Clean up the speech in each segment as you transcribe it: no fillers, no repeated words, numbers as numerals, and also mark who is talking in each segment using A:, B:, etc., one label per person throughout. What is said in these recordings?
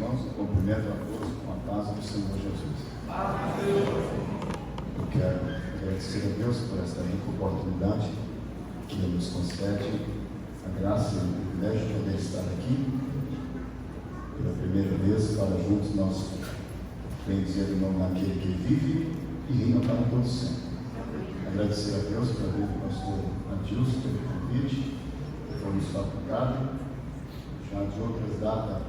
A: irmãos, eu cumprimento a todos com a paz do Senhor Jesus. Eu quero agradecer a Deus por esta rica oportunidade que Ele nos concede, a graça e o privilégio de poder estar aqui pela primeira vez para juntos nós bendizer o nome daquele que vive e reina para todos sempre. Agradecer a Deus pela vida do pastor Adilson pelo convite que foi nos facultado. Já de outras datas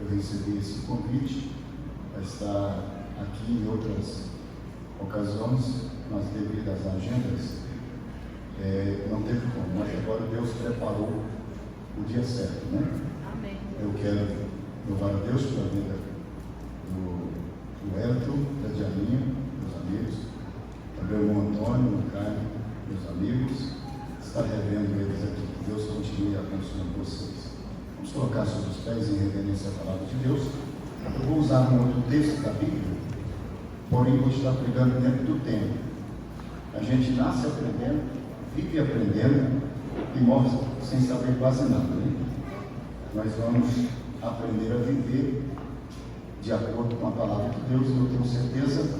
A: eu recebi esse convite para estar aqui em outras ocasiões, mas devido às agendas, não teve como, mas agora Deus preparou o dia certo, né?
B: Amém.
A: Eu quero louvar a Deus pela vida do Elton, da Dianinha, meus amigos, também o Antônio, o Caio, meus amigos, está revendo eles aqui, que Deus continue abençoando vocês. Vamos colocar sobre os pés em reverência à palavra de Deus. Eu vou usar um outro texto da Bíblia, porém vou estar pregando dentro do tempo. A gente nasce aprendendo, vive aprendendo e morre sem saber quase nada, né? Nós vamos aprender a viver de acordo com a palavra de Deus, e eu tenho certeza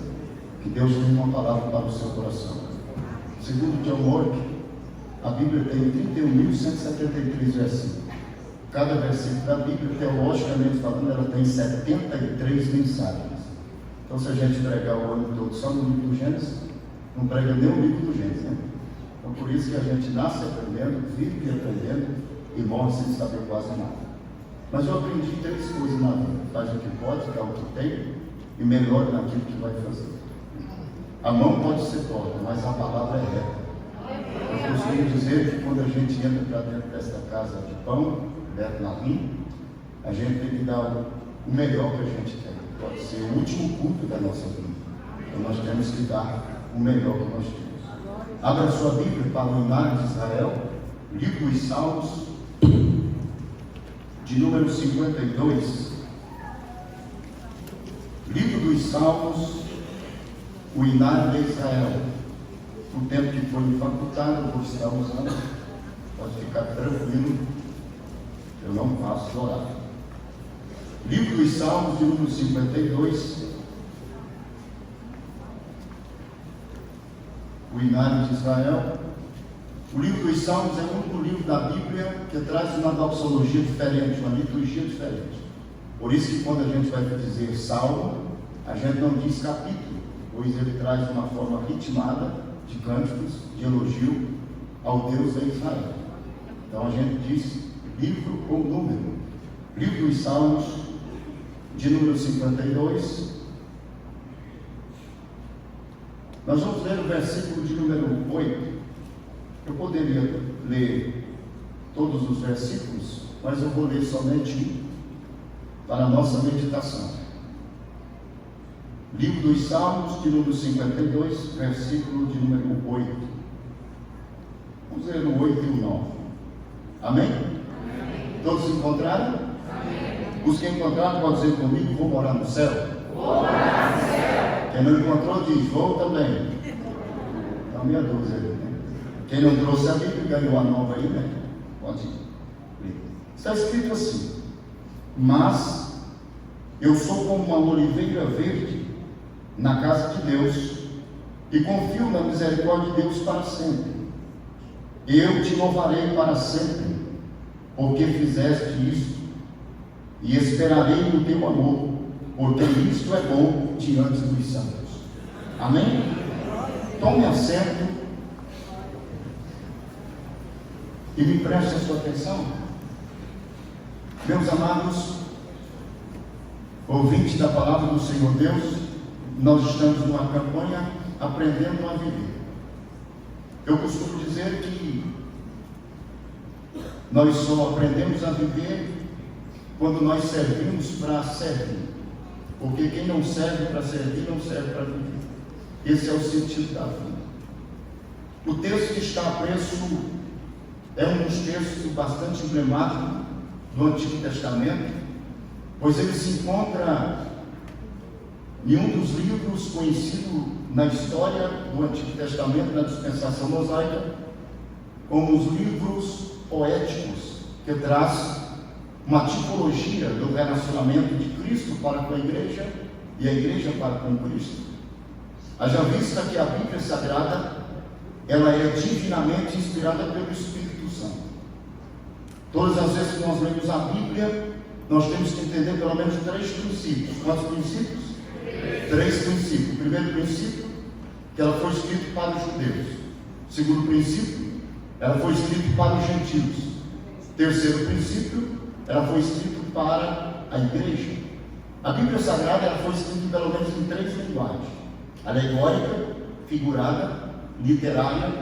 A: que Deus tem uma palavra para o seu coração. Segundo John Mork, a Bíblia tem 31.173 versículos. Cada versículo da Bíblia, teologicamente falando, ela tem 73 mensagens. Então, se a gente pregar o ano todo só no livro do Gênesis, não prega nem o livro do Gênesis, né? Então, por isso que a gente nasce aprendendo, vive aprendendo e morre sem saber quase nada. Mas eu aprendi 3 coisas na vida: faz o que pode, dá o que tem e melhora naquilo que vai fazer. A mão pode ser torta, mas a palavra é reta. Eu costumo dizer que quando a gente entra para dentro desta casa de pão, Beto Narim, a gente tem que dar o melhor que a gente tem. Pode ser o último culto da nossa vida. Então nós temos que dar o melhor que nós temos. Abra sua Bíblia para o Hinário de Israel, livro dos Salmos, de número 52. Livro dos Salmos, o Hinário de Israel. O tempo que foi me facultado, eu vou estar usando. Pode ficar tranquilo, eu não faço horário. Livro dos Salmos, de número 52. O Hinário de Israel. O livro dos Salmos é o único livro da Bíblia que traz uma doxologia diferente, uma liturgia diferente. Por isso que quando a gente vai dizer salmo, a gente não diz capítulo, pois ele traz uma forma ritmada de cânticos, de elogio ao Deus de Israel. Então a gente diz livro ou número. Livro dos Salmos, de número 52. Nós vamos ler o versículo de número 8. Eu poderia ler todos os versículos, mas eu vou ler somente um para a nossa meditação. Livro dos Salmos, de número 52, versículo de número 8. Vamos ler o 8 e o 9. Amém? Amém. Todos encontraram? Amém. Os que encontraram podem dizer comigo: vou morar no céu. Vou morar no céu. Quem não encontrou diz: vou também. Então, meia dúzia aí, né? Quem não trouxe a Bíblia ganhou a nova aí, né? Pode ler. Está escrito assim: mas eu sou como uma oliveira verde na casa de Deus, e confio na misericórdia de Deus para sempre. Eu te louvarei para sempre, porque fizeste isto, e esperarei no teu amor, porque isto é bom diante dos santos. Amém? Tome assento e me preste a sua atenção. Meus amados ouvintes da palavra do Senhor Deus, nós estamos numa campanha aprendendo a viver. Eu costumo dizer que nós só aprendemos a viver quando nós servimos para servir. Porque quem não serve para servir, não serve para viver. Esse é o sentido da vida. O texto que está preso é um dos textos bastante emblemáticos do Antigo Testamento, pois ele se encontra em um dos livros conhecidos na história do Antigo Testamento, na dispensação mosaica, como os livros poéticos que traz uma tipologia do relacionamento de Cristo para com a igreja e a igreja para com Cristo. Haja vista que a Bíblia Sagrada, ela é divinamente inspirada pelo Espírito Santo. Todas as vezes que nós lemos a Bíblia, nós temos que entender pelo menos 3 princípios. Quantos princípios? 3 princípios. O primeiro princípio, que ela foi escrita para os judeus. O segundo princípio, ela foi escrita para os gentios. O terceiro princípio, ela foi escrita para a igreja. A Bíblia Sagrada, ela foi escrita pelo menos em 3 linguagens: alegórica, figurada, literária,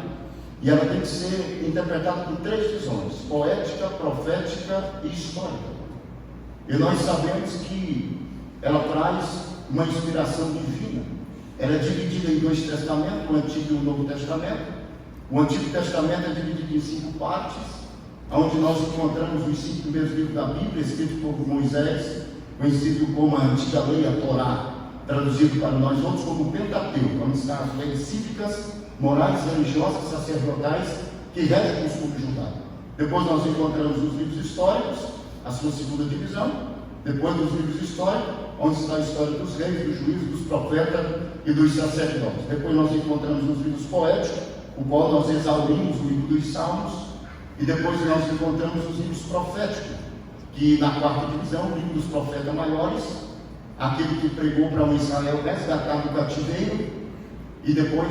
A: e ela tem que ser interpretada por 3 visões: poética, profética e histórica. E nós sabemos que ela traz uma inspiração divina. Ela é dividida em 2 testamentos, o Antigo e o Novo Testamento. O Antigo Testamento é dividido em 5 partes, onde nós encontramos os 5 primeiros livros da Bíblia, escritos por Moisés, conhecido como a Antiga Lei, a Torá, traduzido para nós outros como o Pentateuco, onde estão as leis cívicas, morais, religiosas, sacerdotais, que regem o povo judaico. Depois nós encontramos os livros históricos, a sua segunda divisão. Depois dos livros históricos, onde está a história dos reis, dos juízes, dos profetas e dos sacerdotes. Depois nós encontramos os livros poéticos, o qual nós exaurimos o livro dos Salmos. E depois nós encontramos os livros proféticos, que na 4ª divisão, o livro dos profetas maiores, aquele que pregou para o Israel resgatado do cativeiro. E depois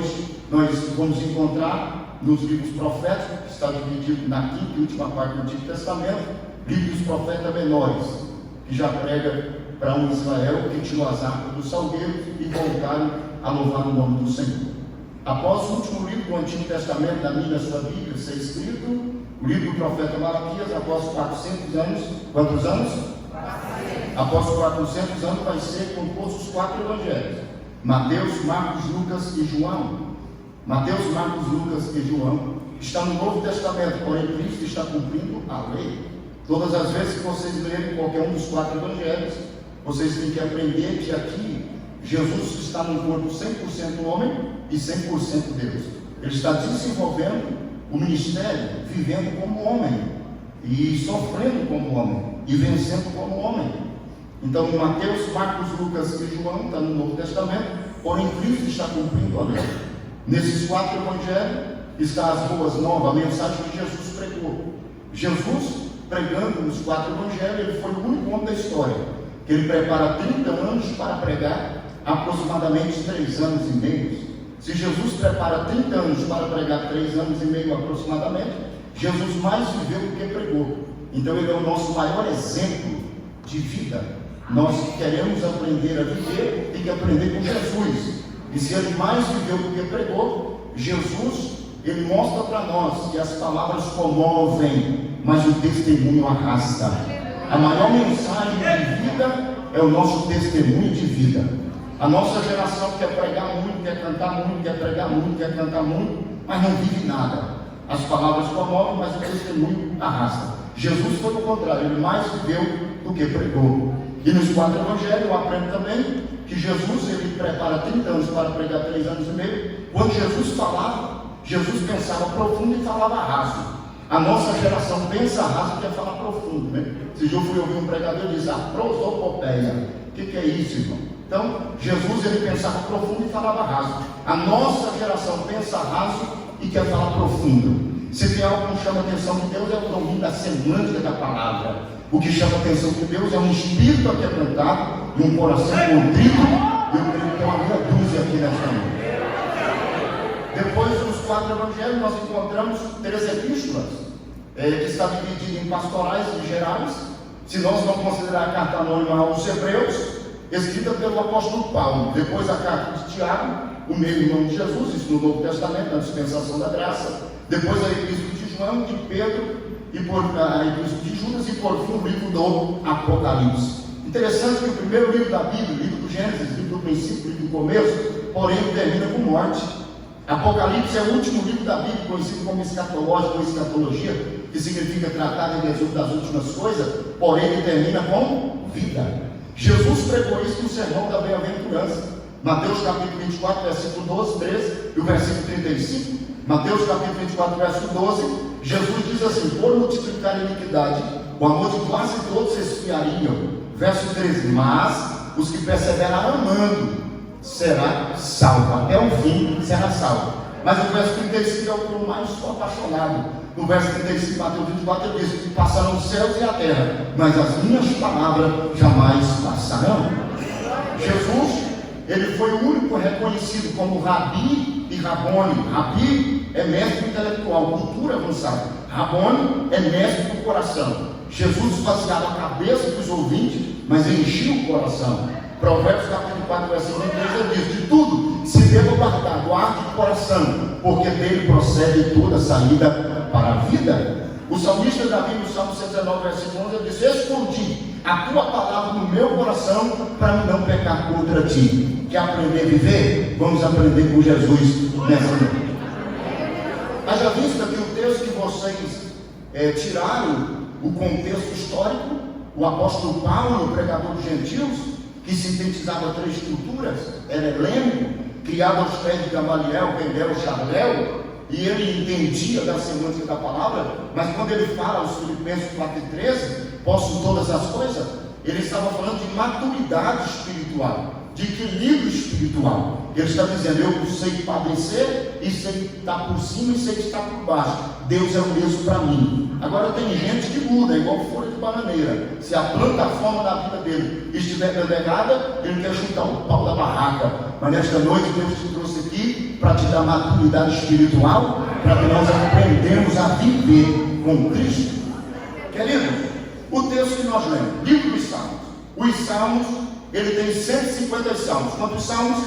A: nós vamos encontrar nos livros proféticos, que está dividido na 5ª e última parte do Antigo Testamento, livros dos profetas menores, que já prega para um Israel que tirou as arcas do salgueiro e voltaram a louvar o nome do Senhor. Após o último livro do Antigo Testamento, da minha sua Bíblia, ser escrito, o livro do profeta Malaquias, após 400 anos, quantos anos? 400. Após 400 anos vai ser composto os 4 evangelhos: Mateus, Marcos, Lucas e João. Mateus, Marcos, Lucas e João está no Novo Testamento, porém Cristo está cumprindo a lei. Todas as vezes que vocês lerem qualquer um dos 4 evangelhos, vocês têm que aprender que aqui Jesus está no corpo 100% homem e 100% Deus. Ele está desenvolvendo o ministério, vivendo como homem, e sofrendo como homem, e vencendo como homem. Então, Mateus, Marcos, Lucas e João está no Novo Testamento, porém Cristo está cumprindo a lei. Nesses 4 evangelhos está as boas novas, a mensagem que Jesus pregou. Jesus, pregando nos 4 evangelhos, ele foi o único homem da história que ele prepara 30 anos para pregar aproximadamente 3 anos e meio. Se Jesus prepara 30 anos para pregar 3 anos e meio aproximadamente, Jesus mais viveu do que pregou. Então ele é o nosso maior exemplo de vida. Nós que queremos aprender a viver, tem que aprender com Jesus. E se ele mais viveu do que pregou, Jesus, ele mostra para nós que as palavras comovem, mas o testemunho arrasta. A maior mensagem de vida é o nosso testemunho de vida. A nossa geração quer pregar muito, quer cantar muito, quer pregar muito, quer cantar muito, mas não vive nada. As palavras comovem, mas o testemunho arrasta. Jesus foi o contrário, ele mais viveu do que pregou. E nos 4 evangelhos eu aprendo também que Jesus, ele prepara 30 anos para pregar 3 anos e meio. Quando Jesus falava, Jesus pensava profundo e falava raso. A nossa geração pensa raso e quer falar profundo, né? Se eu fui ouvir um pregador dizer a prosopopeia, o que é isso, irmão? Então, Jesus, ele pensava profundo e falava raso. A nossa geração pensa raso e quer falar profundo. Se tem algo que não chama a atenção de Deus, é o domínio da semântica da palavra. O que chama a atenção de Deus é um espírito aquebrantado e um coração contrito. Eu creio que tem uma meia dúzia aqui nesta noite. Depois dos 4 evangelhos, nós encontramos 3 epístolas, que está dividida em pastorais e gerais. Se nós não considerar a carta anônima aos Hebreus, escrita pelo apóstolo Paulo. Depois a carta de Tiago, o meio-irmão de Jesus, isso no Novo Testamento, na dispensação da graça. Depois a epístola de João, de Pedro, e a epístola de Judas, e por fim o livro do Apocalipse. Interessante que o primeiro livro da Bíblia, o livro do Gênesis, livro do princípio, livro do começo, porém termina com morte. Apocalipse é o último livro da Bíblia, conhecido como escatológico ou escatologia, que significa tratar em resumo das últimas coisas, porém ele termina com vida. Jesus pregou isso no sermão da bem-aventurança. Mateus capítulo 24, versículo 12, 13 e o versículo 35. Mateus capítulo 24, versículo 12, Jesus diz assim: por multiplicar a iniquidade, o amor de quase todos esfriariam. Verso 13: mas os que perseveraram amando será salvo, até o fim será salvo. Mas o verso 35 é o que eu mais estou apaixonado. No verso 35, Mateus 24, ele diz: passarão os céus e a terra, mas as minhas palavras jamais passarão. Jesus, ele foi o único reconhecido como Rabi e Rabone. Rabi é mestre intelectual, cultura avançada. Rabone é mestre do coração. Jesus esvaziava a cabeça dos ouvintes, mas enchia o coração. Provérbios capítulo 4, versículo 3, ele diz: de tudo se deva guardar, guarde o coração, porque dele procede toda saída para a vida. O salmista Davi, no Salmo 119, versículo 11, ele diz: escondi a tua palavra no meu coração, para não pecar contra ti. Quer aprender a viver? Vamos aprender com Jesus nessa noite. Haja vista que o texto que vocês tiraram o contexto histórico, o apóstolo Paulo, o pregador dos gentios, que sintetizava 3 culturas, era helênico, criado aos pés de Gamaliel, Pendel, Charléu, e ele entendia da semântica da palavra. Mas quando ele fala aos Filipenses 4:13, posso todas as coisas, ele estava falando de maturidade espiritual, de equilíbrio espiritual. Ele está dizendo: eu sei padecer, e sei estar por cima, e sei estar por baixo. Deus é o mesmo para mim. Agora tem gente que muda, igual folha de bananeira. Se a plataforma da vida dele estiver degradada, ele quer chutar o pau da barraca. Mas nesta noite Deus te trouxe aqui para te dar maturidade espiritual, para que nós aprendamos a viver com Cristo. Querido, o texto que nós lemos, livro dos Salmos. Os Salmos, ele tem 150 salmos. Quantos salmos?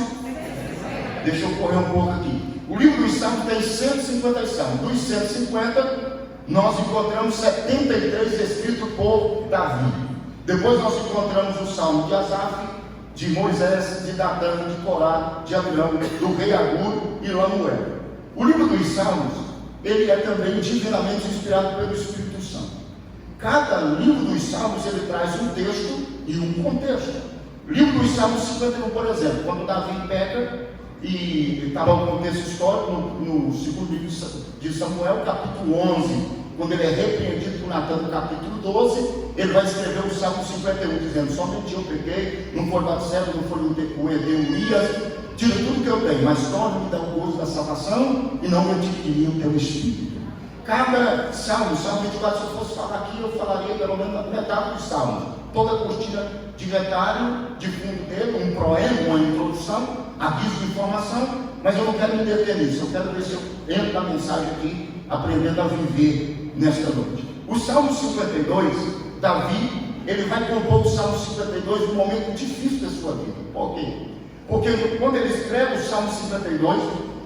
A: Deixa eu correr um pouco aqui. O livro dos Salmos tem 150 salmos. Dos 150, nós encontramos 73 escritos por Davi. Depois nós encontramos o Salmo de Asaf, de Moisés, de Datã, de Corá, de Abirão, do rei Agur e Lamuel. O livro dos Salmos, ele é também divinamente inspirado pelo Espírito Santo. Cada livro dos Salmos, ele traz um texto e um contexto. O livro dos Salmos 51, por exemplo, quando Davi peca, e estava no contexto histórico, no segundo livro de Samuel, capítulo 11, quando ele é repreendido por Natan, no capítulo 12, ele vai escrever o Salmo 51, dizendo: somente eu pequei, não foi Batseba, não foi o Urias, tira tudo que eu tenho, mas torne-me dar o gozo da salvação, e não me tire de mim o teu espírito. Cada salmo, Salmo 24, se eu fosse falar aqui, eu falaria pelo menos metade dos salmos. Toda a cortina de retalho, de fundo dele, um proema, uma introdução, aviso de informação, mas eu não quero me deter nisso. Eu quero ver se eu entro na mensagem aqui, aprendendo a viver nesta noite. O Salmo 52, Davi, ele vai compor o Salmo 52 num momento difícil da sua vida. Por quê? Porque quando ele escreve o Salmo 52,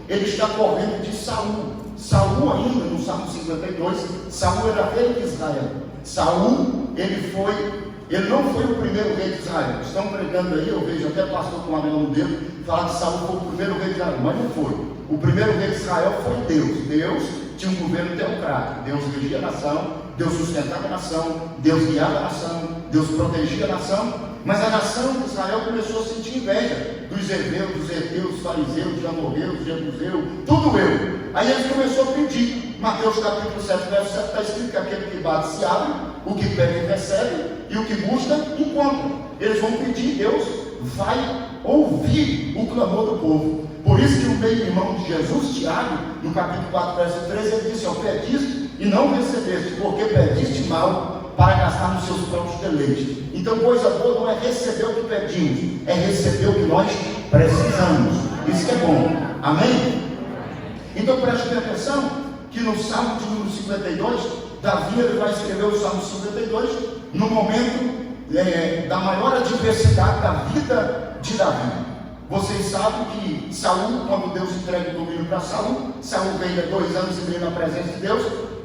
A: ele está correndo de Saul. Saul ainda, no Salmo 52, Saul era rei de Israel. Saul, ele não foi o primeiro rei de Israel. Estão pregando aí, eu vejo até pastor com a mão no dedo, falar que Saul foi o primeiro rei de Israel, mas não foi. O primeiro rei de Israel foi Deus. Deus tinha um governo teocrático. Deus regia a nação, Deus sustentava a nação, Deus guiava a nação, Deus protegia a nação. Mas a nação de Israel começou a sentir inveja dos heveus, dos heteus, dos fariseus, dos amorreus, dos jebuseus, tudo eu. Aí eles começaram a pedir. Mateus capítulo 7, verso 7, está escrito que aquele que bate se abre, o que pede recebe, e o que busca encontra. Eles vão pedir, Deus vai ouvir o clamor do povo. Por isso que o meio-irmão de Jesus, Tiago, no capítulo 4, verso 13, ele disse: pediste e não recebeste, porque pediste mal para gastar nos seus próprios deleites. Então, coisa boa não é receber o que pedimos, é receber o que nós precisamos. Isso que é bom. Amém? Então, preste bem atenção que no Salmo de número 52, Davi ele vai escrever o Salmo 52 no momento da maior adversidade da vida de Davi. Vocês sabem que Saul, quando Deus entrega o domínio para Saul, Saul reina 2 anos e meio na presença de Deus,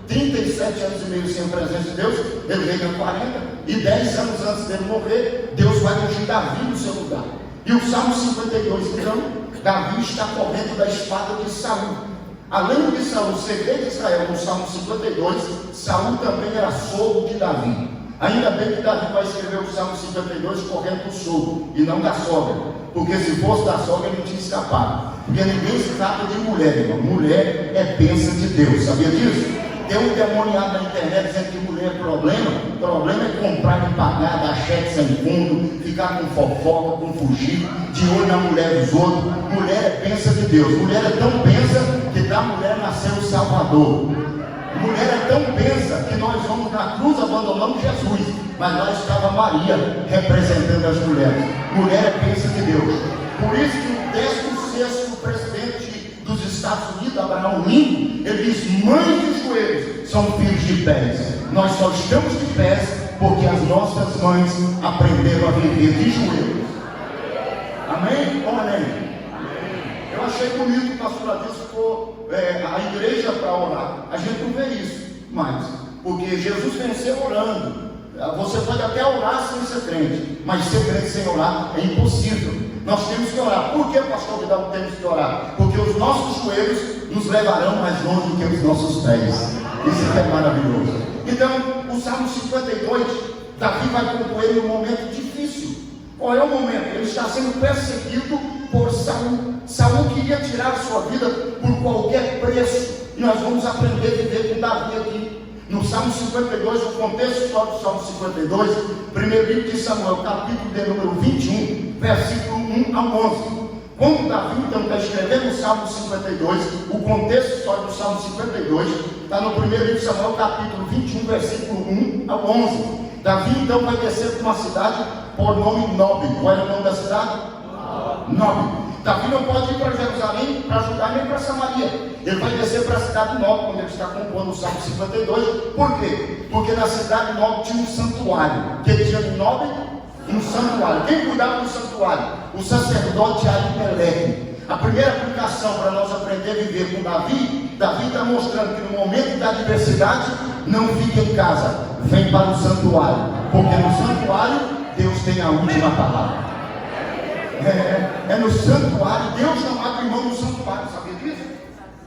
A: 37 anos e meio sem a presença de Deus, ele reina 40, e 10 anos antes dele morrer, Deus vai ungir Davi no seu lugar. E o Salmo 52, então, Davi está correndo da espada de Saul. Além de Saul ser rei de Israel, no Salmo 52, Saul também era sogro de Davi. Ainda bem que Davi vai escrever o Salmo 52 correndo do sogro e não da sogra, porque se fosse da sogra ele tinha escapado. Porque ninguém se trata de mulher, irmão. Mulher é bênção de Deus, sabia disso? Tem um demoniado na internet dizendo que mulher é problema. Problema é comprar e pagar, dar cheque sem fundo, ficar com fofoca, com fugir, de olho na mulher dos outros. Mulher é bênção de Deus. Mulher é tão bênção que da mulher nasceu o Salvador. Mulher é tão bênção que nós vamos na cruz, abandonamos Jesus, mas lá estava Maria representando as mulheres. Mulher é bênção de Deus. Por isso que o 16º presidente dos Estados Unidos, Abraham Lincoln, ele diz: mães de joelhos são filhos de pés. Nós só estamos de pés porque as nossas mães aprenderam a viver de joelhos. Amém ou amém? Eu achei bonito que o pastor Adilson ficou a igreja para orar. A gente não vê isso mais, porque Jesus venceu orando. Você pode até orar sem ser crente, mas ser crente sem orar é impossível. Nós temos que orar. Por que, pastor Vidal, temos que orar? Porque os nossos joelhos nos levarão mais longe do que os nossos pés. Isso é maravilhoso. Então, o Salmo 52, Davi vai compor ele num momento difícil. Qual é o momento? Ele está sendo perseguido por Saul. Saul queria tirar a sua vida por qualquer preço. E nós vamos aprender a viver com Davi aqui. No Salmo 52, o contexto histórico do Salmo 52, primeiro livro de Samuel, capítulo de número 21, versículo 1 a 11. Quando Davi então está escrevendo o Salmo 52, o contexto histórico do Salmo 52 está no primeiro livro de Samuel, capítulo 21, versículo 1 a 11. Davi então vai descer para uma cidade por nome Nob. Qual é o nome da cidade? Nob. Davi não pode ir para Jerusalém, para Judá, nem para Samaria. Ele vai descer para a cidade de Nob, quando ele está compondo o Salmo 52. Por quê? Porque na cidade de Nob tinha um santuário. O que tinha em Nob? Um santuário. Quem cuidava do santuário? O sacerdote Ahimelech. A primeira aplicação para nós aprender a viver com Davi, Davi está mostrando que no momento da adversidade, não fique em casa, vem para o santuário, porque no santuário Deus tem a última palavra. É no santuário. Deus não abre mão do santuário, sabia disso?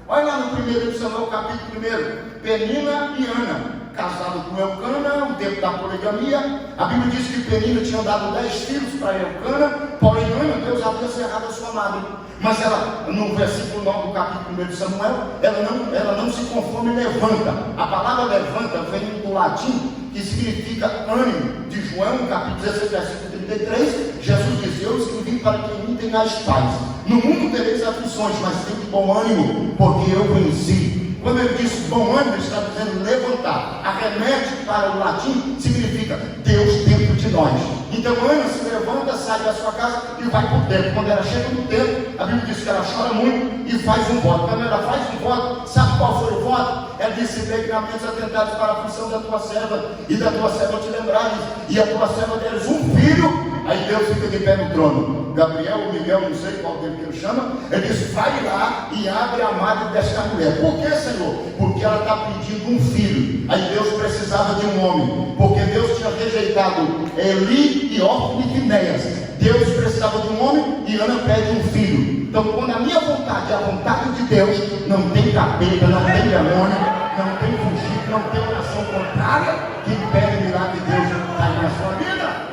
A: Olha lá no primeiro de Samuel, capítulo 1, Penina e Ana, casado com Eucana, o tempo da poligamia. A Bíblia diz que Penina tinha dado 10 filhos para Eucana, porém Ana, Deus havia cerrado a sua madre. Mas ela, no versículo 9 do capítulo 1 de Samuel, ela não se conforma e levanta. A palavra levanta vem do latim, que significa ânimo. De João, capítulo 16, versículo 33, Jesus diz: eu escrevi para que em mim tenhais paz. No mundo tereis aflições, mas tem de bom ânimo, porque eu venci. Quando ele diz bom ânimo, ele está dizendo levantar. Arremete para o latim significa Deus dentro de nós. Então Ana se levanta, sai da sua casa e vai para o templo. Quando ela chega no templo, a Bíblia diz que ela chora muito e faz um voto. Quando ela faz um voto, sabe qual foi o voto? Ela disse: livramentos atentados para a aflição da tua serva, e da tua serva te lembrares, e a tua serva deres um filho. Aí Deus fica de pé no trono. Gabriel ou Miguel, não sei qual tempo que ele chama, ele diz: vai lá e abre a madre desta mulher. Por que, Senhor? Porque ela está pedindo um filho. Aí Deus precisava de um homem, porque Deus tinha rejeitado Eli e Ofni e Finéias. Deus precisava de um homem e Ana pede um filho. Então, quando a minha vontade é a vontade de Deus, não tem capeta, não tem demônio, não tem fugir, não tem oração contrária que impede o milagre de Deus cair na sua vida.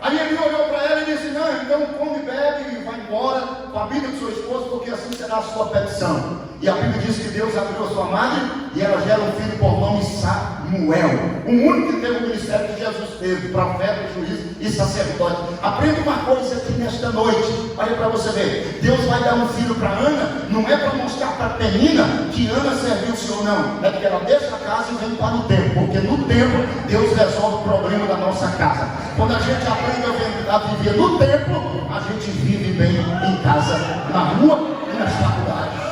A: Aí ele olhou para ela e disse: não, então come, bebe e vai embora com a vida de sua esposa, porque assim será a sua petição. E a Bíblia diz que Deus abriu a sua madre e ela gera um filho por nome Samuel. O único que teve o ministério que Jesus teve, profeta, juiz e sacerdote. Aprenda uma coisa aqui nesta noite. Olha para você ver. Deus vai dar um filho para Ana, não é para mostrar para Penina que Ana serviu o Senhor, não. É porque ela deixa a casa e vem para o templo. Porque no templo Deus resolve o problema da nossa casa. Quando a gente aprende a viver no templo, a gente vive bem em casa, na rua e nas faculdades.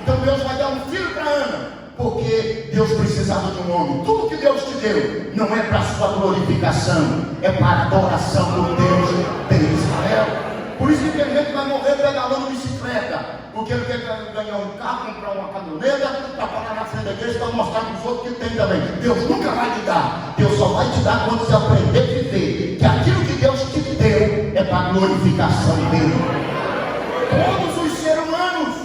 A: Então Deus vai dar um filho para Ana, porque Deus precisava de um homem. Tudo que Deus te deu não é para a sua glorificação, é para a adoração do Deus de Israel. Por isso que tem gente que vai morrer pedalando bicicleta, porque ele quer ganhar um carro, comprar uma caminhoneta, para parar na frente da igreja, para mostrar para os outros que tem também. Deus nunca vai te dar. Deus só vai te dar quando você aprender a viver, que aquilo que Deus te deu é para a glorificação dele. Todos os seres humanos,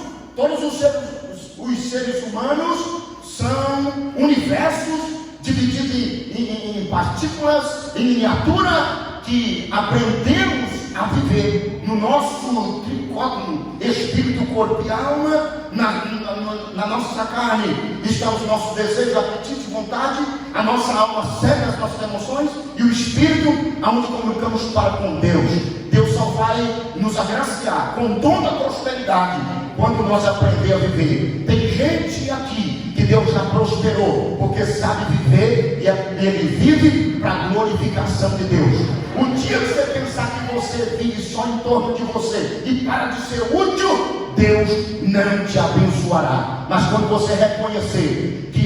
A: os seres humanos são universos divididos em partículas, em miniatura, que aprendemos
B: a viver no nosso tricótono, espírito, corpo e alma. Na nossa carne estão os nossos desejos, apetite, vontade. A nossa alma segue as nossas emoções, e o espírito, aonde comunicamos para com Deus. Deus só vai nos agraciar com toda a prosperidade quando nós aprender a viver. Tem gente aqui que Deus já prosperou, porque sabe viver, e ele vive para a glorificação de Deus. O dia que você pensar que você vive só em torno de você e para de ser útil, Deus não te abençoará. Mas quando você reconhecer que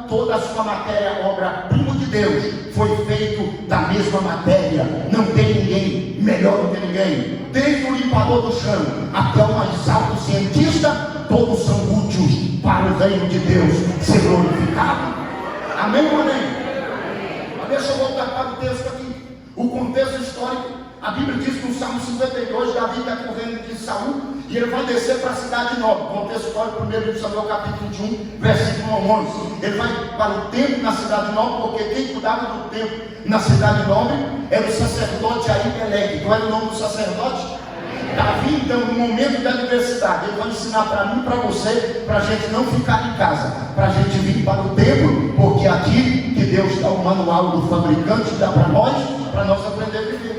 B: toda a sua matéria, obra-prima de Deus, foi feito da mesma matéria, não tem ninguém melhor do que ninguém, desde o limpador do chão até o mais alto cientista, todos são úteis para o reino de Deus ser glorificado. Amém ou amém? Mas deixa eu voltar para o texto aqui. O contexto histórico. A Bíblia diz que no Salmo 52, Davi está correndo de Saul, e ele vai descer para a cidade nova. O contexto histórico, 1 Samuel capítulo 21, versículo 11. Ele vai para o templo na cidade nova, porque quem cuidava do templo na cidade nova era o sacerdote Ahimelech. Qual era o nome do sacerdote? Davi, então, no momento da adversidade, ele vai ensinar para mim e para você, para a gente não ficar em casa, para a gente vir para o templo, porque aqui que Deus dá o manual do fabricante, dá para nós aprender a viver.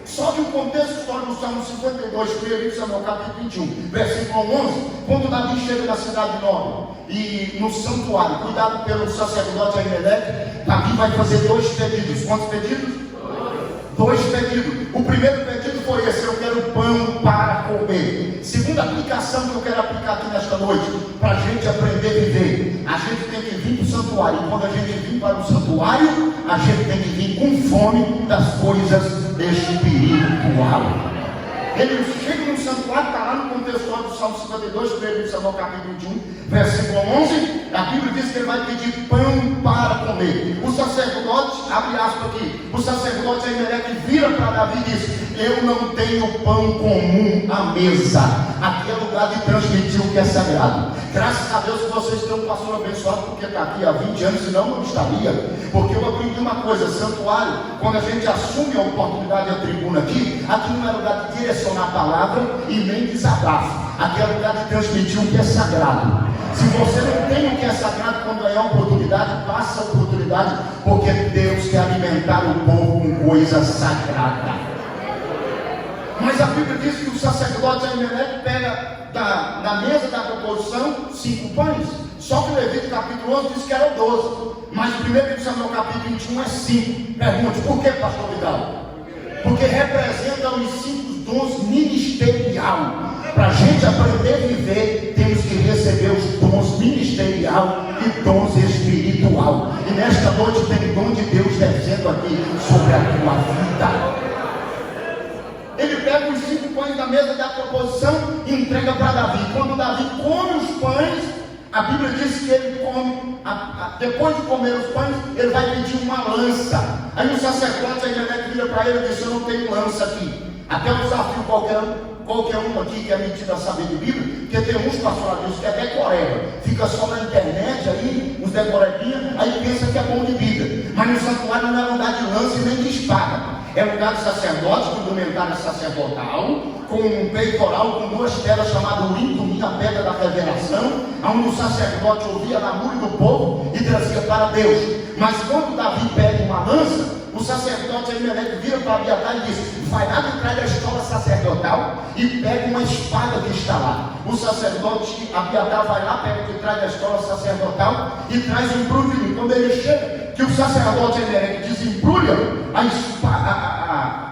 B: Só que o contexto histórico do Salmo 52, 1 Samuel capítulo 21, versículo 11, quando Davi chega na cidade nova, e no santuário, cuidado pelo sacerdote Ahimelech, Davi vai fazer 2 pedidos. Quantos pedidos? 2 pedidos. O primeiro pedido foi esse: eu quero pão para comer. Segunda aplicação que eu quero aplicar aqui nesta noite, para a gente aprender a viver, a gente tem que vir para o santuário. E quando a gente vir para o santuário, a gente tem que vir com fome das coisas espiritual. Ele chega no santuário, está lá no contexto do Salmo 52, 1 Samuel capítulo 21, versículo 11. A Bíblia diz que ele vai pedir pão para comer. O sacerdote, abre aspas aqui, o sacerdote Ahimelech vira para Davi e diz: eu não tenho pão comum à mesa. Aqui é lugar de transmitir o que é sagrado. Graças a Deus que vocês têm um pastor abençoado, porque está aqui há 20 anos, senão não estaria. Porque eu aprendi uma coisa: santuário, quando a gente assume a oportunidade, a tribuna aqui não é lugar de direcionar a palavra e nem desabafo. Aqui é lugar de transmitir o que é sagrado. Se você não tem o que é sagrado, quando ganhar a oportunidade, passa a oportunidade, porque Deus quer alimentar o povo com coisa sagrada. Mas a Bíblia diz que o sacerdote Ahimelech pega na mesa da proposição 5 pães. Só que o Levítico capítulo 11 diz que era 12. Mas o 1 Samuel capítulo 21 é 5. Pergunte: por que, pastor Vidal? Porque representa os 5 dons ministerial. Para a gente aprender a viver, temos que receber os dons ministerial e dons espiritual. E nesta noite tem dom de Deus descendo aqui sobre a tua vida. Ele pega os 5 pães da mesa da proposição e entrega para Davi. Quando Davi come os pães, a Bíblia diz que ele come, depois de comer os pães, ele vai pedir uma lança. Aí o sacerdote Ahimelech vira para ele e diz: eu não tenho lança aqui. Até um desafio qualquer um aqui que é metido a saber de Bíblia, porque tem uns pastoradores que é decoreba, fica só na internet aí, uns decorebinhos, aí pensa que é bom de Bíblia. Mas no santuário não é lugar de lança e nem de espada. É lugar de sacerdote, com indumentária sacerdotal, com um peitoral, com 2 pedras chamadas Urim, Tumim, a pedra da revelação, onde o sacerdote ouvia a lamúria do povo e trazia para Deus. Mas quando Davi pede uma lança, o sacerdote Ahimelech vira para Abiatar e diz: vai lá de trás da escola sacerdotal e pega uma espada que está lá. O sacerdote Abiatar vai lá, pega de trás da escola sacerdotal e traz um embrulho. Quando ele chega, que o sacerdote Ahimelech desembrulha a espada,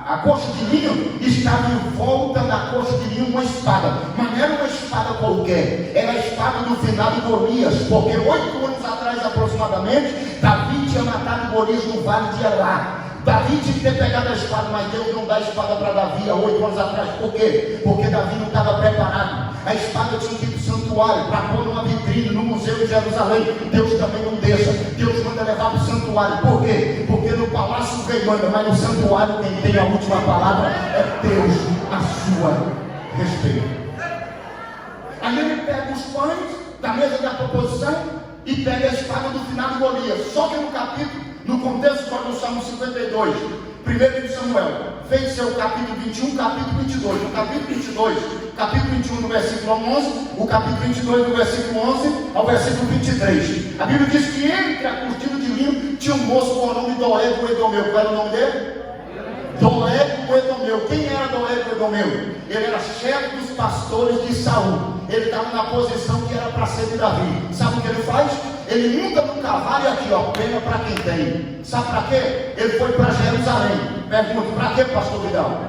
B: a coxa de linho, estava em volta da coxa de linho uma espada. Mas não era uma espada qualquer, era a espada do finado Golias, porque 8 anos atrás aproximadamente, Davi tinha matado Golias no vale de Elá. Davi tinha que ter pegado a espada, mas Deus não dá a espada para Davi há 8 anos atrás. Por quê? Porque Davi não estava preparado. A espada tinha que ir para o santuário, para pôr numa vitrine no museu de Jerusalém. Deus também não deixa. Deus manda levar para o santuário. Por quê? Porque no palácio o rei manda, mas no santuário quem tem a última palavra é Deus a sua respeito. Aí ele pega os pães da mesa da proposição e pega a espada do finado Golias. Só que no capítulo, no contexto do Salmo 52, Primeiro de Samuel, fez seu capítulo 21, capítulo 22. No capítulo 22, capítulo 21, no versículo 11, o capítulo 22, do versículo 11 ao versículo 23. A Bíblia diz que entre a cortina de linho tinha um moço com o nome de Doeg, o Edomeu. Qual era o nome dele? Doeg, o Edomeu. Quem era Doeg, o Edomeu? Ele era chefe dos pastores de Saul. Ele estava na posição que era para ser de Davi. Sabe o que ele faz? Ele monta no cavalo e aqui, ó, pena para quem tem. Sabe para quê? Ele foi para Jerusalém. Pergunto, para quê, pastor Vidal?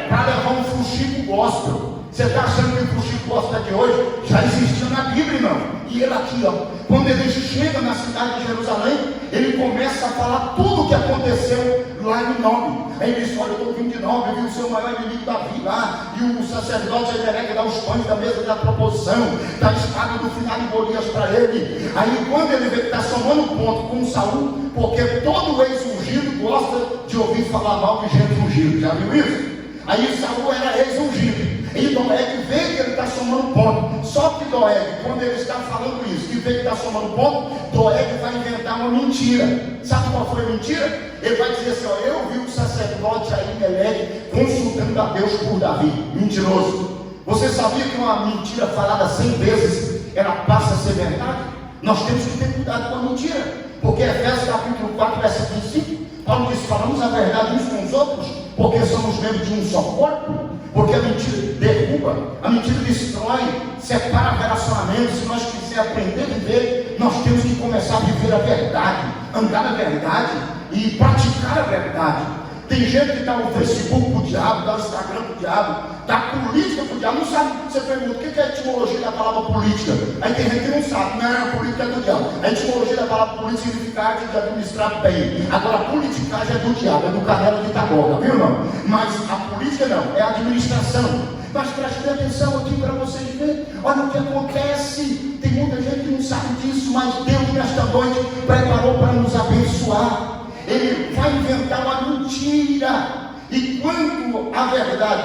B: Para levar um fuxico gospel. Você está achando que o fuxico gospel de hoje já existiu na Bíblia, irmão? E ele aqui, ó, quando ele chega na cidade de Jerusalém, ele começa a falar tudo o que aconteceu lá em Nob. Aí ele diz: olha, eu estou vindo de Nob, eu vi o seu maior inimigo Davi lá, e o sacerdote Emelec dá os pães da mesa da proposição, da espada do final de Golias para ele. Aí quando ele vê que está somando ponto com Saul, porque todo ex-ungido gosta de ouvir falar mal de gente ungido, já viu isso? Aí Saul era ex-ungido. E Doeg vê que ele está somando ponto. Só que Doeg, quando ele está falando isso, que vê que está somando ponto, Doeg vai inventar uma mentira. Sabe qual foi a mentira? Ele vai dizer assim: ó, eu vi o sacerdote Ahimelec consultando a Deus por Davi. Mentiroso. Você sabia que uma mentira falada 100 vezes ela passa a ser verdade? Nós temos que ter cuidado com a mentira, porque Efésios capítulo 4, versículo 5, Paulo diz: falamos a verdade uns com os outros, porque somos membros de um só corpo. Porque a mentira derruba, a mentira destrói, separa relacionamentos. Se nós quisermos aprender a viver, nós temos que começar a viver a verdade, andar na verdade e praticar a verdade. Tem gente que dá o Facebook para o diabo, dá o Instagram para o diabo, dá política para o diabo. Não sabe, você pergunta: o que é a etimologia da palavra política? Aí tem gente que não sabe. Não, a política é do diabo. A etimologia da palavra política significa arte de administrar bem. Agora a politicagem é do diabo, é do Canela de Itaboga, viu, irmão? Mas a política não, é a administração. Mas preste atenção aqui para vocês verem. Olha o que acontece. Tem muita gente que não sabe disso, mas Deus nesta noite preparou para nos abençoar. Ele vai inventar uma mentira, e quando a verdade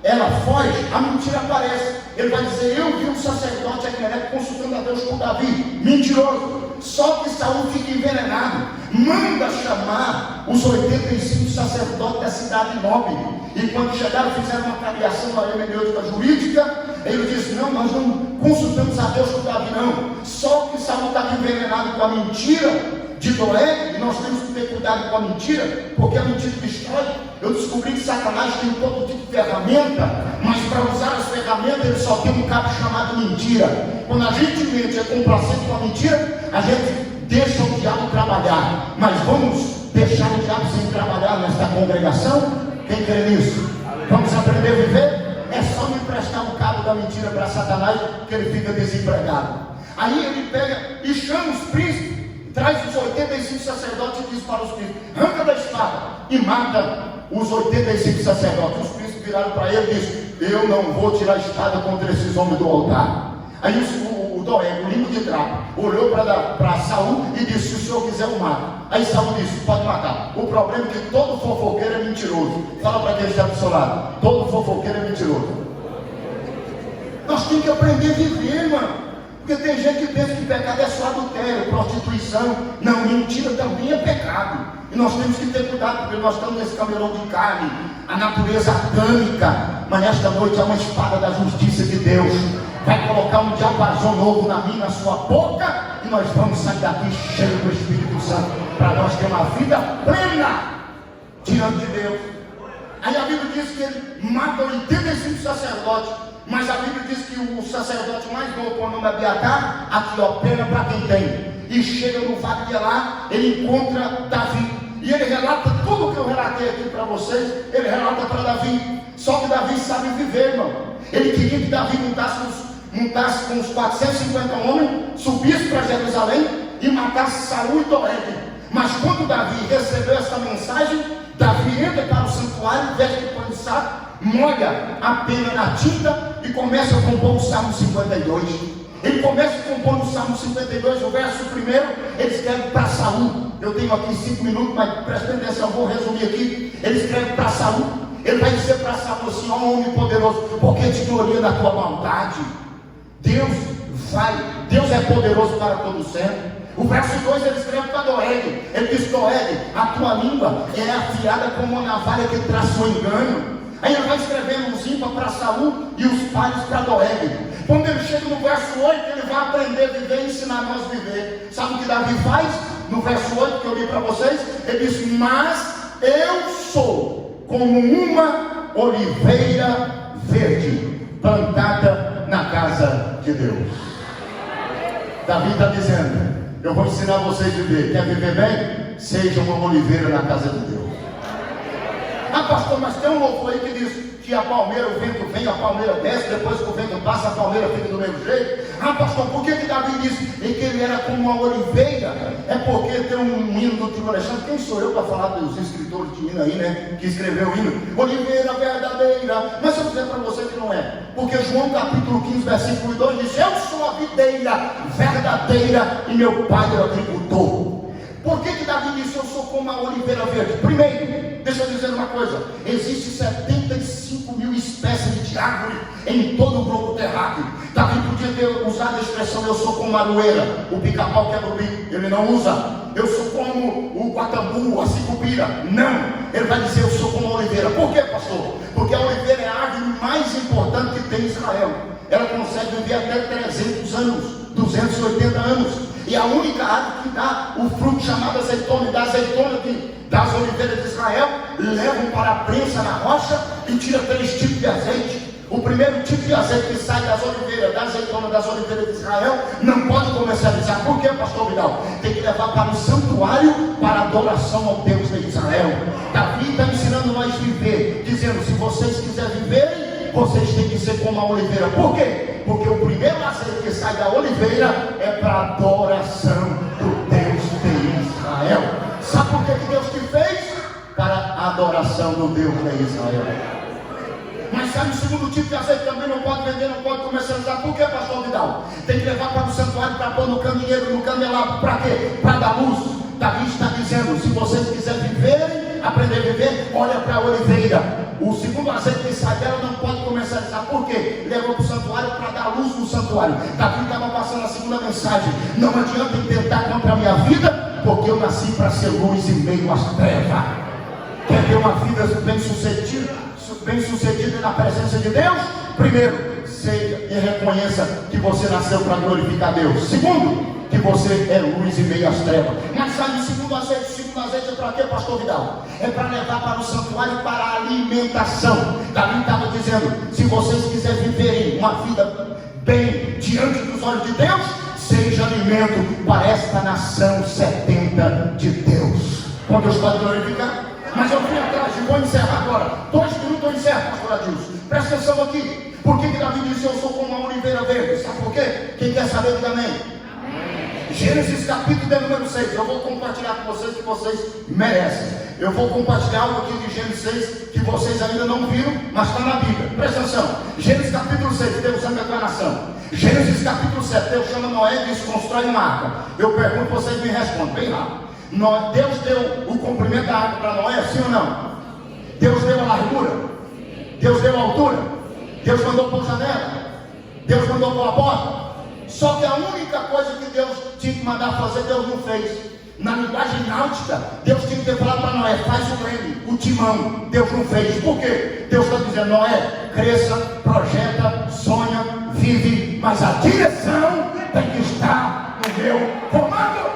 B: ela foge, a mentira aparece. Ele vai dizer: eu vi um sacerdote Ahimelec consultando a Deus por Davi. Mentiroso. Só que Saul fica envenenado, manda chamar os 85 sacerdotes da cidade de Nob. E quando chegaram, fizeram uma avaliação da hermenêutica jurídica. Ele disse: não, nós não consultamos a Deus por Davi, não. Só que Saul estava envenenado com a mentira de Doeg, e nós temos que ter cuidado com a mentira, porque a mentira destrói. Eu descobri que Satanás tem todo tipo de ferramenta, mas para usar as ferramentas ele só tem um cabo chamado mentira. Quando a gente mente, é complacente com a mentira, a gente deixa o diabo trabalhar. Mas vamos deixar o diabo sem trabalhar nesta congregação? Quem crê nisso? Vamos aprender a viver? É só me emprestar o cabo da mentira para Satanás, que ele fica desempregado. Aí ele pega e chama os príncipes, traz os 85 sacerdotes e diz para os príncipes: arranca da espada e mata os 85 sacerdotes. Os príncipes viraram para ele e disseram: eu não vou tirar a espada contra esses homens do altar. Aí o Doeg, o língua de trapo, olhou para Saul e disse: se o senhor quiser, eu mato. Aí Saul disse: pode matar. O problema é que todo fofoqueiro é mentiroso. Fala para quem está do seu lado: todo fofoqueiro é mentiroso. Nós temos que aprender a viver, mano. Porque tem gente que pensa que pecado é só adultério, prostituição. Não, mentira também é pecado. E nós temos que ter cuidado, porque nós estamos nesse camelão de carne, a natureza adâmica. Mas nesta noite há uma espada da justiça de Deus. Vai colocar um diapasão novo na minha, na sua boca, e nós vamos sair daqui cheio do Espírito Santo, para nós ter uma vida plena diante de Deus. Aí a Bíblia diz que ele mata 85 sacerdotes. Mas a Bíblia diz que o sacerdote mais novo, por nome Abiatar, aqui ó, pena para quem tem. E chega no vale de lá, ele encontra Davi. E ele relata tudo o que eu relatei aqui para vocês. Ele relata para Davi. Só que Davi sabe viver, irmão. Ele queria que Davi montasse com os 450 homens, subisse para Jerusalém e matasse Saul e Doeg. Mas quando Davi recebeu essa mensagem, Davi entra para o santuário, veste o pano de saco, molha a pena na tinta e começa a compor o Salmo 52. Ele começa a compor o Salmo 52, o verso primeiro, ele escreve para Saul. Eu tenho aqui 5 minutos, mas prestem atenção, vou resumir aqui. Ele escreve para Saul. Ele vai dizer para Saul assim: ó homem poderoso, por que te gloria da tua maldade? Deus é poderoso para todo sempre. O verso 2 ele escreve para Doeg. Ele diz: Doeg, a tua língua é afiada como uma navalha que traça o engano. Aí ele vai escrevendo os ímpares para Saul e os pares para Doeg. Quando ele chega no verso 8, ele vai aprender a viver e ensinar nós a viver. Sabe o que Davi faz? No verso 8 que eu li para vocês, ele diz: mas eu sou como uma oliveira verde, plantada na casa de Deus. Davi está dizendo: eu vou ensinar vocês a viver. Quer viver bem? Seja uma oliveira na casa de Deus. Ah, pastor, mas tem um louvor aí que diz que a palmeira, o vento vem, a palmeira desce, depois que o vento passa, a palmeira fica do mesmo jeito. Ah, pastor, por que Davi disse que ele era como uma oliveira? É porque tem um hino do tio Alexandre. Quem sou eu para falar dos escritores de hino aí, né? Que escreveu o hino. Oliveira verdadeira. Mas eu vou dizer para você que não é. Porque João capítulo 15, versículo 2 diz: eu sou a videira verdadeira e meu pai é o agricultor. Por que Davi disse: eu sou como a oliveira verde? Primeiro, deixa eu dizer uma coisa: existem 75 mil espécies de árvore em todo o globo terráqueo. Davi podia ter usado a expressão: eu sou como a aroeira, o pica-pau quebra o bico. Ele não usa. Eu sou como o guatambu, a sicupira. Não, ele vai dizer: eu sou como a oliveira. Por quê, pastor? Porque a oliveira é a árvore mais importante que tem em Israel. Ela consegue viver até 300 anos, 280 anos. E a única árvore que dá o fruto chamado azeitona. E da azeitona das oliveiras de Israel levam para a prensa na rocha e tira 3 tipos de azeite. O primeiro tipo de azeite que sai das oliveiras, da azeitona das oliveiras de Israel, não pode comercializar. Por quê, pastor Vidal? Tem que levar para o santuário para adoração ao Deus de Israel. Davi está ensinando nós a viver, dizendo: se vocês quiserem viver, vocês têm que ser como a oliveira. Por quê? Porque o primeiro azeite que sai da oliveira é para a adoração do Deus de Israel. Sabe por que Deus te fez? Para a adoração do Deus de Israel. Mas sabe, o segundo tipo de azeite também não pode vender, não pode comercializar. Por que, pastor Vidal? Tem que levar para o santuário para pôr no candeeiro, no candelabro. Para quê? Para dar luz. Davi está dizendo: se vocês quiserem viver, aprender a viver, olha para a oliveira. O segundo azeite que sai dela não pode comercializar. Por quê? Levou para o santuário para dar luz no santuário. Davi estava passando a segunda mensagem: não adianta tentar contra a minha vida, porque eu nasci para ser luz em meio às trevas. Quer ter uma vida bem sucedida na presença de Deus? Primeiro, seja e reconheça que você nasceu para glorificar a Deus. Segundo, que você é luz em meio às trevas. Mas sabe, o segundo azeite é para quê, pastor Vidal? É para levar para o santuário para a alimentação. Davi estava dizendo: se vocês quiserem viverem uma vida bem diante dos olhos de Deus, seja alimento para esta nação sedenta de Deus. Quando Deus pode glorificar? Mas eu fui atrás e vou encerrar agora. 2 minutos eu encerro, pastor Adilson. Presta atenção aqui. Por que Davi disse: eu sou como uma oliveira verde? Sabe por quê? Quem quer saber, diga amém. Gênesis capítulo de número 6. Eu vou compartilhar com vocês que vocês merecem. Eu vou compartilhar algo aqui de Gênesis 6 que vocês ainda não viram, mas está na Bíblia. Presta atenção. Gênesis capítulo 6, Deus chama a declaração. Gênesis capítulo 7, Deus chama Noé e diz: constrói uma arca. Eu pergunto, vocês me respondem bem rápido. Deus deu o comprimento da arca para Noé, sim ou não? Deus deu a largura? Deus deu a altura? Deus mandou por janela? Deus mandou por a porta? Só que a única coisa que Deus tinha que mandar fazer, Deus não fez. Na linguagem náutica, Deus tinha que ter falado para Noé: faz o leme, o timão. Deus não fez. Por quê? Deus está dizendo: Noé, cresça, projeta, sonha, vive, mas a direção tem que estar no meu comando.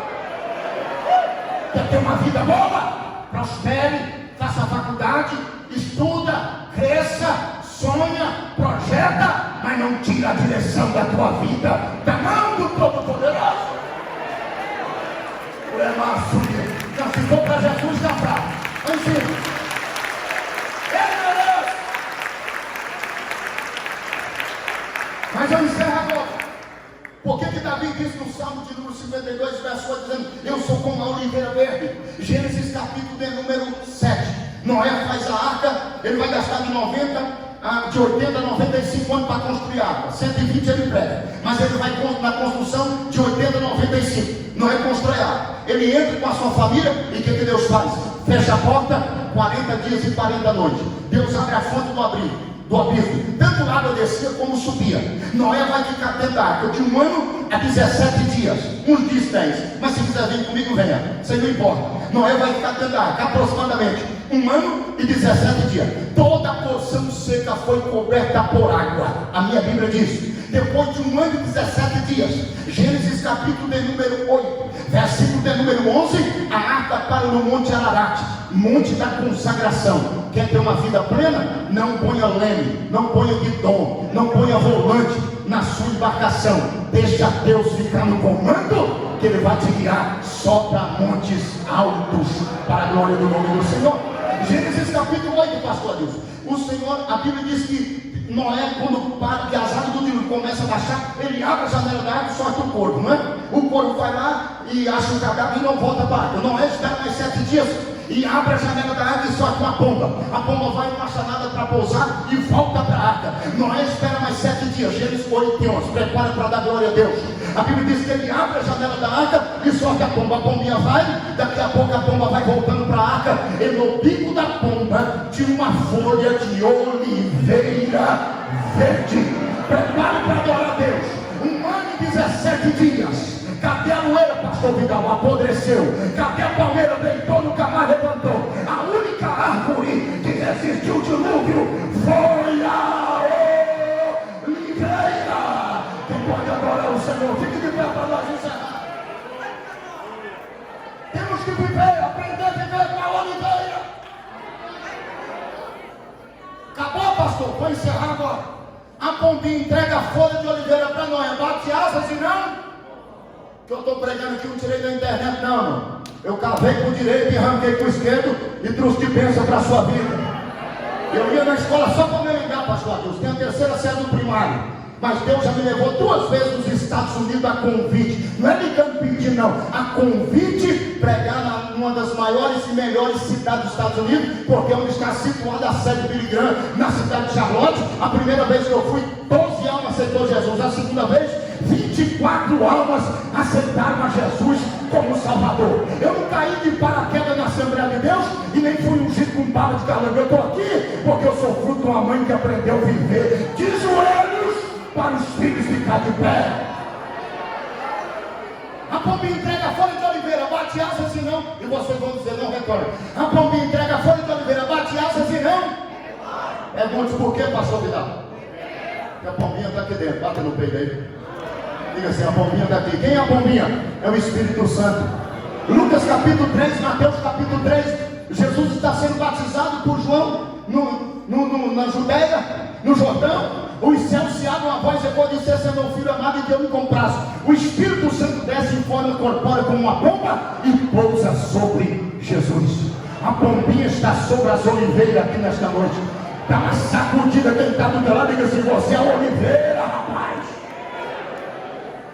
B: Quer ter uma vida boa? Prospere, faça faculdade, estuda, cresça, sonha, projeta, mas não tira a direção da tua vida da mão do Todo-Poderoso. Não, se for para Jesus, está fraco. Ensina. Mas eu encerro agora. Por que Davi disse no Salmo de número 52, verso 8, dizendo: eu sou como a oliveira verde? Gênesis capítulo de número 7. Noé faz a arca, ele vai gastar de 80 a 95 anos para construir a arca. 120 ele prega, mas ele vai na construção de 80 a 95. Noé constrói a arca. Ele entra com a sua família e o que Deus faz? Fecha a porta, 40 dias e 40 noites. Deus abre a fonte do abismo. Tanto água descia como subia. Noé vai ficar dentro da arca de 1 ano a 17 dias, uns dias 10, mas se quiser vir comigo, venha, isso aí não importa. Noé vai ficar dentro da arca aproximadamente 1 ano e 17 dias. Toda a porção seca foi coberta por água. A minha Bíblia diz: depois de 1 ano e 17 dias, Gênesis capítulo de número 8, versículo de número 11, a arca para no Monte Ararat, monte da consagração. Quer ter uma vida plena? Não ponha leme, não ponha guidão, não ponha volante na sua embarcação. Deixa Deus ficar no comando, que Ele vai te guiar só para montes altos, para a glória do nome do Senhor. Gênesis capítulo 8, pastor Adilson. O Senhor, a Bíblia diz que Noé, quando para, que as águas do dilúvio começam a baixar, ele abre a janela da água e solta o corvo, não é? O corvo vai lá e acha o cadáver e não volta para a água. Noé espera mais 7 dias e abre a janela da água e solta uma pomba. A pomba vai, não acha nada para pousar e volta para a arca. Noé espera mais 7 dias. Gênesis 8 e 11. Prepara para dar glória a Deus. A Bíblia diz que ele abre a janela da arca e solta a pomba. A pombinha vai, daqui a pouco a pomba vai voltando para a arca. E no bico da pomba tinha uma folha de oliveira verde. Prepare para adorar a Deus. 1 ano e 17 dias. Cadê a moeira, pastor Vidal? Apodreceu. Cadê a palmeira? Deitou, nunca mais levantou. A única árvore que resistiu o dilúvio foi a oliveira. Quem pode adorar o Senhor? Fique de pé para nós encerrar. Temos que viver, aprender a viver com a oliveira. Acabou, pastor? Vou encerrar agora. A pombinha entrega a folha de oliveira para Noé. Bate asas e não... que eu estou pregando aqui, não tirei da internet, não. Eu cavei com o direito e arranquei com o esquerdo e trouxe de bênção para a sua vida. Eu ia na escola só para me lembrar, pastor Adilson. Tem a terceira série do primário. Mas Deus já me levou 2 vezes nos Estados Unidos a convite. Não é ligando pedir, não. A convite, pregar numa das maiores e melhores cidades dos Estados Unidos, porque é onde está situada a sede do Billy Graham, na cidade de Charlotte. A primeira vez que eu fui, 12 almas aceitou Jesus. A segunda vez, 24 almas aceitaram a Jesus como Salvador. Eu não caí de paraquedas na Assembleia de Deus e nem fui ungido com bala de calango. Eu estou aqui porque eu sou fruto de uma mãe que aprendeu a viver de joelhos para os filhos ficar de pé. A pombinha entrega a folha de oliveira, bate asas e não. E vocês vão dizer, não retorna. A pombinha entrega a folha de oliveira, bate asas e não. Pergunte por quê, pastor Vidal? Porque a pombinha está aqui dentro. Bate no peito aí. Diga assim, a pombinha está aqui. Quem é a pombinha? É o Espírito Santo. Lucas capítulo 3, Mateus capítulo 3. Jesus está sendo batizado por João na Judeia, no Jordão. Os céus se abrem, a voz depois de ser meu filho amado e que eu me comprazo. O Espírito Santo desce em forma corpórea como uma pomba e pousa sobre Jesus. A pombinha está sobre as oliveiras aqui nesta noite. Dá uma sacudida, quem está do teu lado, diga assim, você é a oliveira, rapaz.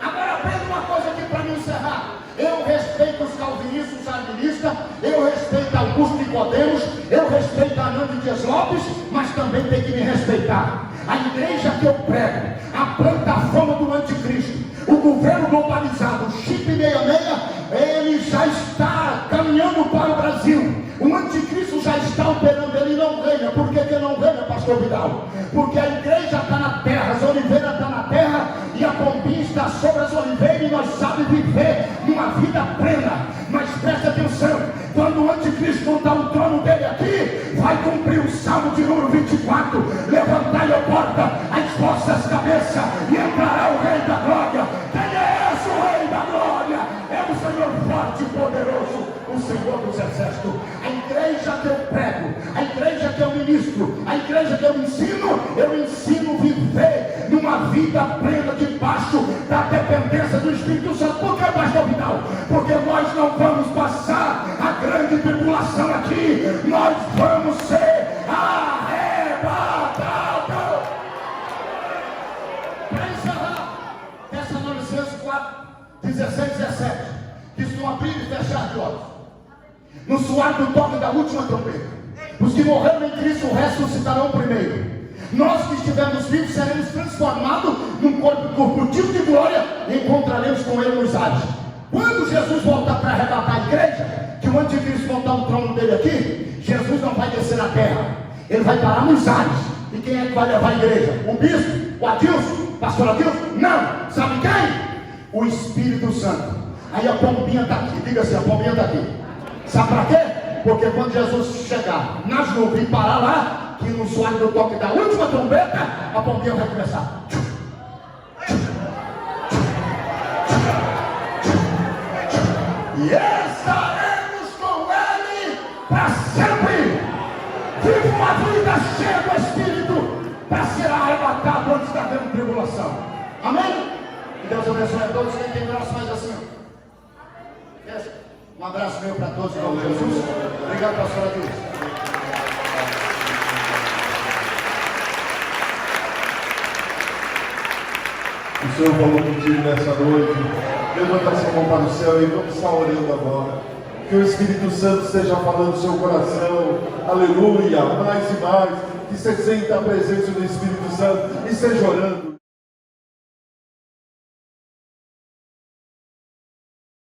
B: Agora aprenda uma coisa aqui para me encerrar. Eu respeito os calvinistas, os arminiistas, eu respeito Augusto Nicodemos, eu respeito Hernando Dias Lopes, mas também tem que me respeitar. A igreja que eu prego, a plataforma do anticristo, o governo globalizado, o chip 66, ele já está caminhando para o Brasil. O anticristo já está operando, ele não reina. Por que ele não reina, pastor Vidal? Porque a igreja está na terra, as oliveiras estão na terra e a pombinha está sobre as oliveiras e nós sabemos viver numa vida plena. Mas presta atenção, quando o anticristo montar o trono dele aqui, vai cumprir o Salmo de número 24. Levantai a porta, as vossas cabeças, e entrará o Rei da Glória. Quem é esse, o Rei da Glória? É o Senhor forte e poderoso, o Senhor dos exércitos. A igreja que eu prego, a igreja que eu ministro, a igreja que eu ensino a viver numa vida plena debaixo da dependência do Espírito Santo. Por que, pastor Vidal? Porque nós não vamos passar a grande tribulação aqui, nós vamos ser arrebatados. Para encerrar, Tessalonicenses 4, 16, 17, diz: no abrir e fechar de olhos, no soar do toque da última trombeta, os que morreram em Cristo ressuscitarão primeiro. Nós que estivermos vivos seremos transformados num corpo corporativo de glória e encontraremos com Ele nos ares. Quando Jesus voltar para arrebatar a igreja, que o anticristo montar o trono dele aqui, Jesus não vai descer na terra, ele vai parar nos ares. E quem é que vai levar a igreja? O bispo? O Adilson? Pastor Adilson? Não! Sabe quem? o Espírito Santo. Aí a pombinha está aqui, diga assim, a pombinha está aqui. Sabe para quê? Porque quando Jesus chegar nas nuvens e parar lá, que no soar do toque da última trombeta, a pombinha vai começar. E estaremos com Ele para sempre. Viva uma vida cheia do Espírito para ser arrebatado antes da grande tribulação. Amém? Que Deus abençoe a todos. Quem tem braço faz assim, ó. Um abraço meu para todos, em nome de Jesus. Obrigado, pastor Adilson.
C: O Senhor falou contigo nessa noite. Levanta sua mão para o céu e vamos estar orando agora. Que o Espírito Santo esteja falando no seu coração. Aleluia, mais e mais. Que você sinta a presença do Espírito Santo e esteja orando.